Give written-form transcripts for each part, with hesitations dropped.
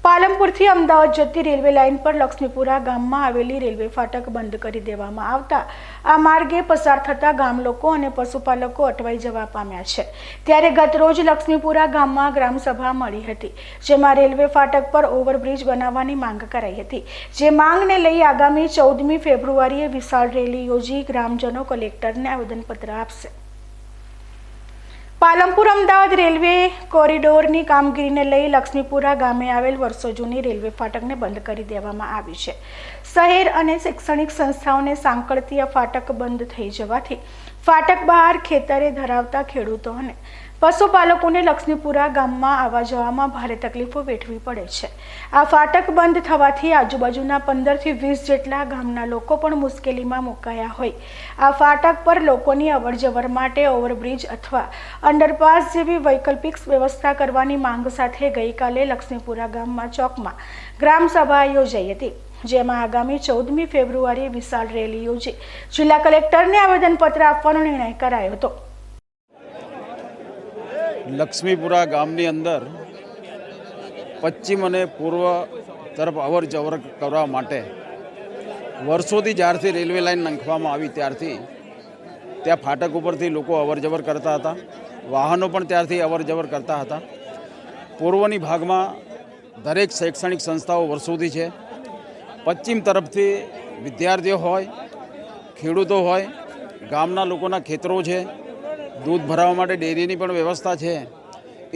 પાલનપુરથી અમદાવાદ જતી railway line પર લક્ષ્મીપુરા ગામમાં આવેલી રેલવે ફાટક બંધ કરી દેવામાં આવતા આ માર્ગે પસાર થતા ગામ લોકો અને પશુપાલકો અટવાઈ જવા પામ્યા છે। ત્યારે ગતરોજ લક્ષ્મીપુરા ગામમાં ગ્રામસભા મળી હતી, જેમાં રેલવે ફાટક પર ઓવરબ્રિજ બનાવવાની માંગ કરાઈ હતી। જે માંગને લઈ આગામી 14મી ફેબ્રુઆરીએ વિશાળ રેલી યોજી ગ્રામજનો કલેક્ટરને આવેદનપત્ર આપશે। પાલનપુર અમદાવાદ રેલવે કોરિડોરની કામગીરીને લઈ લક્ષ્મીપુરા ગામે આવેલ વર્ષો જૂની રેલવે ફાટકને બંધ કરી દેવામાં આવી છે। શહેર અને શૈક્ષણિક સંસ્થાઓને સાંકળતી આ ફાટક બંધ થઈ જવાથી ફાટક બહાર ખેતરે ધરાવતા ખેડૂતો અને પશુપાલકોને લક્ષ્મીપુરા ગામમાં આવવા જવામાં ભારે તકલીફો વેઠવી પડે છે। આ ફાટક બંધ થવાથી આજુબાજુના 15 થી 20 જેટલા ગામના લોકો પણ મુશ્કેલીમાં મુકાયા હોય। આ ફાટક પર લોકોની અવરજવર માટે ઓવરબ્રિજ અથવા અંડરપાસ જેવી વૈકલ્પિક વ્યવસ્થા કરવાની માંગ સાથે ગઈકાલે લક્ષ્મીપુરા ગામમાં ચોકમાં ગ્રામસભા યોજાઈ હતી, જેમાં આગામી 14મી ફેબ્રુઆરીએ વિશાળ રેલી યોજી જિલ્લા કલેક્ટરને આવેદનપત્ર આપવાનો નિર્ણય કરાયો હતો। લક્ષ્મીપુરા ગામની અંદર પશ્ચિમ અને પૂર્વ તરફ અવર જવર કરવા માટે વર્ષોથી જ્યારથી રેલવે લાઇન નાખવામાં આવી ત્યારથી ત્યાં ફાટક ઉપરથી લોકો અવર જવર કરતા હતા, વાહનો પણ ત્યારથી અવર જવર કરતા હતા। પૂર્વની ભાગમાં દરેક શૈક્ષણિક સંસ્થાઓ વર્ષોથી છે। પશ્ચિમ તરફથી વિદ્યાર્થીઓ હોય, ખેડૂતો હોય, ગામના લોકોના ખેતરો છે, દૂધ ભરાવવા માટે ડેરીની પણ વ્યવસ્થા છે।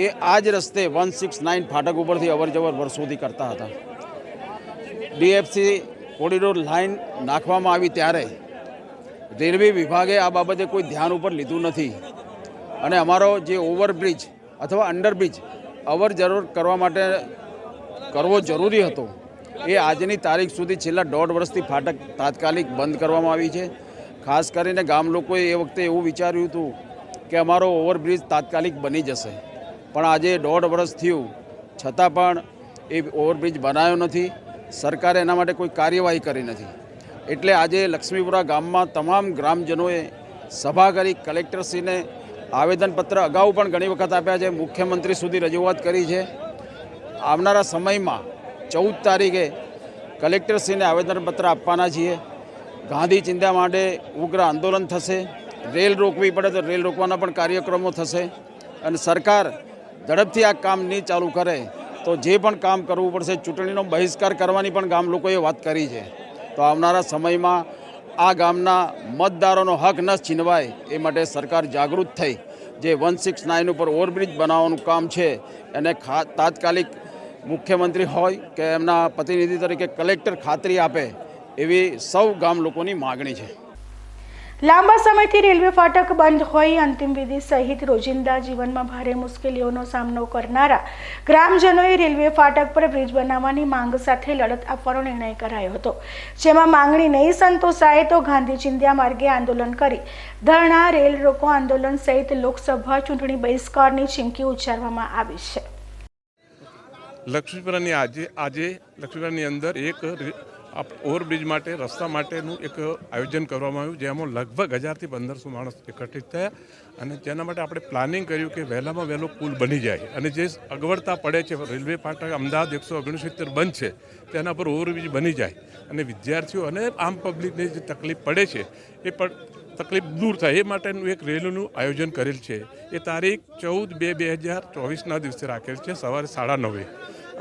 એ આ જ રસ્તે 169 ફાટક ઉપરથી અવરજવર વર્ષોથી કરતા હતા। ડીએફસી કોરિડોર લાઇન નાખવામાં આવી ત્યારે રેલવે વિભાગે આ બાબતે કોઈ ધ્યાન ઉપર લીધું નથી અને અમારો જે ઓવરબ્રિજ અથવા અંડરબ્રિજ અવરજવર કરવા માટે કરવો જરૂરી હતો એ આજની તારીખ સુધી છેલ્લા 1.5 વર્ષથી ફાટક તાત્કાલિક બંધ કરવામાં આવી છે। ખાસ કરીને ગામ લોકોએ એ વખતે એવું વિચાર્યું હતું કે અમારો ઓવરબ્રિજ તાત્કાલિક બની જશે, પણ આજે 1.5 વર્ષ થયું છતાં પણ એ ઓવરબ્રિજ બનાવ્યો નથી। સરકારે એના માટે કોઈ કાર્યવાહી કરી નથી। એટલે આજે લક્ષ્મીપુરા ગામમાં તમામ ગ્રામજનોએ સભા કરી કલેક્ટરશ્રીને આવેદનપત્ર અગાઉ પણ ઘણી વખત આપ્યા છે, મુખ્યમંત્રી સુધી રજૂઆત કરી છે। આવનારા સમયમાં 14 તારીખે કલેક્ટરશ્રીને આવેદનપત્ર આપવાના છીએ। ગાંધી ચિંધ્યા માટે ઉગ્ર આંદોલન થશે। રેલ રોકવી પડે તો રેલ રોકવાના પણ કાર્યક્રમો થશે અને સરકાર ઝડપથી આ કામ નહીં ચાલુ કરે તો જે પણ કામ કરવું પડશે, ચૂંટણીનો બહિષ્કાર કરવાની પણ ગામ લોકોએ વાત કરી છે। તો આવનારા સમયમાં આ ગામના મતદારોનો હક ન છીનવાય એ માટે સરકાર જાગૃત થઈ જે 169 ઉપર ઓવરબ્રિજ બનાવવાનું કામ છે એને તાત્કાલિક મુખ્યમંત્રી હોય કે એમના પ્રતિનિધિ તરીકે કલેક્ટર ખાતરી આપે એવી સૌ ગામ લોકોની માગણી છે। લાંબા સમયથી રેલવે ફાટક બંધ હોય અંતિમ વિધિ સહિત રોજિંદા જીવનમાં ભારે મુશ્કેલીઓનો સામનો કરનારા ગ્રામજનોએ રેલવે ફાટક પર બ્રિજ બનાવવાની માંગ સાથે લડત આપવાનો નિર્ણય કરાયો હતો, જેમાં માંગણી નહીં સંતોષાય તો ગાંધી ચિંધ્યા માર્ગે આંદોલન કરી ધરણા, રેલ રોકો આંદોલન સહિત લોકસભા ચૂંટણી બહિષ્કારની ચીમકી ઉચ્ચારવામાં આવી છે। લક્ષ્મીપુરાની આજે લક્ષ્મીપુરાની અંદર એક ઓવરબ્રિજ માટે રસ્તા માટેનું એક આયોજન કરવામાં આવ્યું, જેમાં લગભગ 1000 થી 1500 માણસ એકત્રિત થયા અને જેના માટે આપણે પ્લાનિંગ કર્યું કે વહેલામાં વહેલો પુલ બની જાય અને જે અગવડતા પડે છે રેલવે ફાટક અમદાવાદ 169 બંધ છે તેના પર ઓવરબ્રિજ બની જાય અને વિદ્યાર્થીઓ અને આમ પબ્લિકને જે તકલીફ પડે છે એ પણ તકલીફ દૂર થાય એ માટેનું એક રેલીનું આયોજન કરેલ છે। એ તારીખ 14/2/2024ના દિવસે રાખેલ છે, સવારે 9:30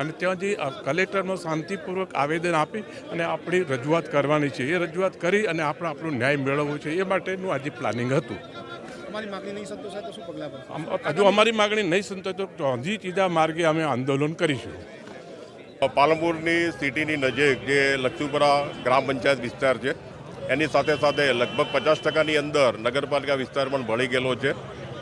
અને ત્યાંથી કલેક્ટરનો શાંતિપૂર્વક આવેદન આપી અને આપણી રજૂઆત કરવાની છે। એ રજૂઆત કરી અને આપણે આપણો ન્યાય મેળવવો છે એ માટેનું આજે પ્લાનિંગ હતું। હજુ અમારી માગણી નહીં સંતોષાય તો ગાંધી ચિંધ્યા માર્ગે અમે આંદોલન કરીશું। પાલનપુરની સિટીની નજીક જે લક્ષ્મીપુરા ગ્રામ પંચાયત વિસ્તાર છે એની સાથે સાથે લગભગ 50%ની અંદર નગરપાલિકા વિસ્તાર પણ ભળી ગયેલો છે।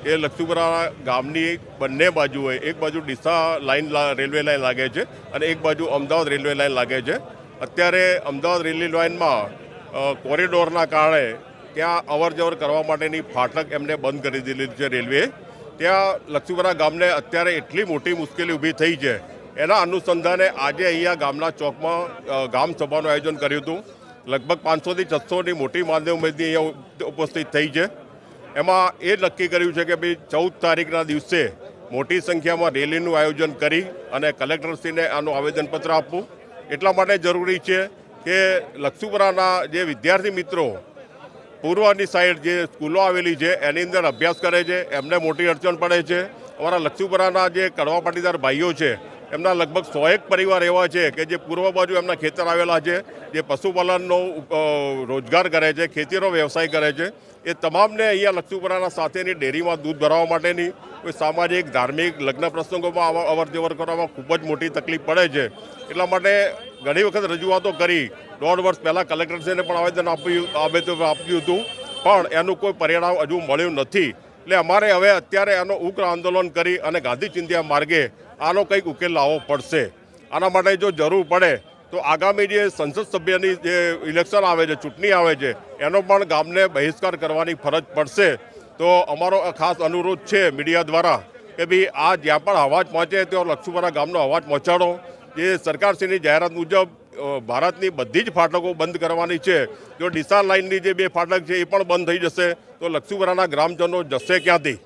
એ લક્ષ્મીપુરા ગામની બંને બાજુએ એક બાજુ ડીસા લાઇન રેલવે લાઇન લાગે છે અને એક બાજુ અમદાવાદ રેલવે લાઇન લાગે છે। અત્યારે અમદાવાદ રેલવે લાઇનમાં કોરિડોરના કારણે ત્યાં અવરજવર કરવા માટેની ફાટક એમને બંધ કરી દીધી છે રેલવે। ત્યાં લક્ષ્મીપુરા ગામને અત્યારે એટલી મોટી મુશ્કેલી ઊભી થઈ છે, એના અનુસંધાને આજે અહીંયા ગામના ચોકમાં ગામ સભાનું આયોજન કર્યું હતું। લગભગ 500 થી 600ની મોટી માનવ ઉમેદની અહીંયા ઉપસ્થિત થઈ છે। એમાં એ નક્કી કર્યું છે કે ભાઈ 14 તારીખના દિવસે મોટી સંખ્યામાં રેલીનું આયોજન કરી અને કલેક્ટરશ્રીને આનું આવેદનપત્ર આપવું એટલા માટે જરૂરી છે કે લક્ષ્મીપુરાના જે વિદ્યાર્થી મિત્રો પૂર્વની સાઈડ જે સ્કૂલો આવેલી છે એની અંદર અભ્યાસ કરે છે, એમને મોટી અડચણ પડે છે. અમારા લક્ષ્મીપુરાના જે કડવા પાટીદાર ભાઈઓ છે એમના લગભગ 100 પરિવાર એવા છે કે જે પૂર્વ બાજુ એમના ખેતર આવેલા છે, જે પશુપાલનનો રોજગાર કરે છે, ખેતીનો વ્યવસાય કરે છે. એ તમામને અહીંયા લક્ષ્મીપુરાના સાથેની ડેરીમાં દૂધ ભરાવવા માટેની કોઈ સામાજિક ધાર્મિક લગ્ન પ્રસંગોમાં અવર જવર કરવામાં ખૂબ જ મોટી તકલીફ પડે છે. એટલા માટે ઘણી વખત રજૂઆતો કરી, 1.5 વર્ષ પહેલાં કલેક્ટરશ્રીને પણ આવેદન આપ્યું હતું, પણ એનું કોઈ પરિણામ હજુ મળ્યું નથી. એટલે અમારે હવે અત્યારે આનો ઉગ્ર આંદોલન કરી અને ગાંધી ચિંધ્યા માર્ગે આનો કંઈક ઉકેલ લાવવો પડશે. આના માટે જો જરૂર પડે તો આગામી જે સંસદ સભ્યની જે ઇલેક્શન આવે છે, ચૂંટણી આવે છે, એનો પણ ગામને બહિષ્કાર કરવાની ફરજ પડશે. તો અમારો ખાસ અનુરોધ છે મીડિયા દ્વારા કે ભાઈ આ જ્યાં પણ અવાજ પહોંચે ત્યાં લક્ષ્મીપુરા ગામનો અવાજ પહોંચાડો. જે સરકારશ્રીની જાહેરાત મુજબ ભારતની બધી જ ફાટકો બંધ કરવાની છે. જો ડીસા લાઇનની જે 2 ફાટક છે એ પણ બંધ થઈ જશે તો લક્ષ્મીપુરાના ગ્રામજનો જશે ક્યાંથી?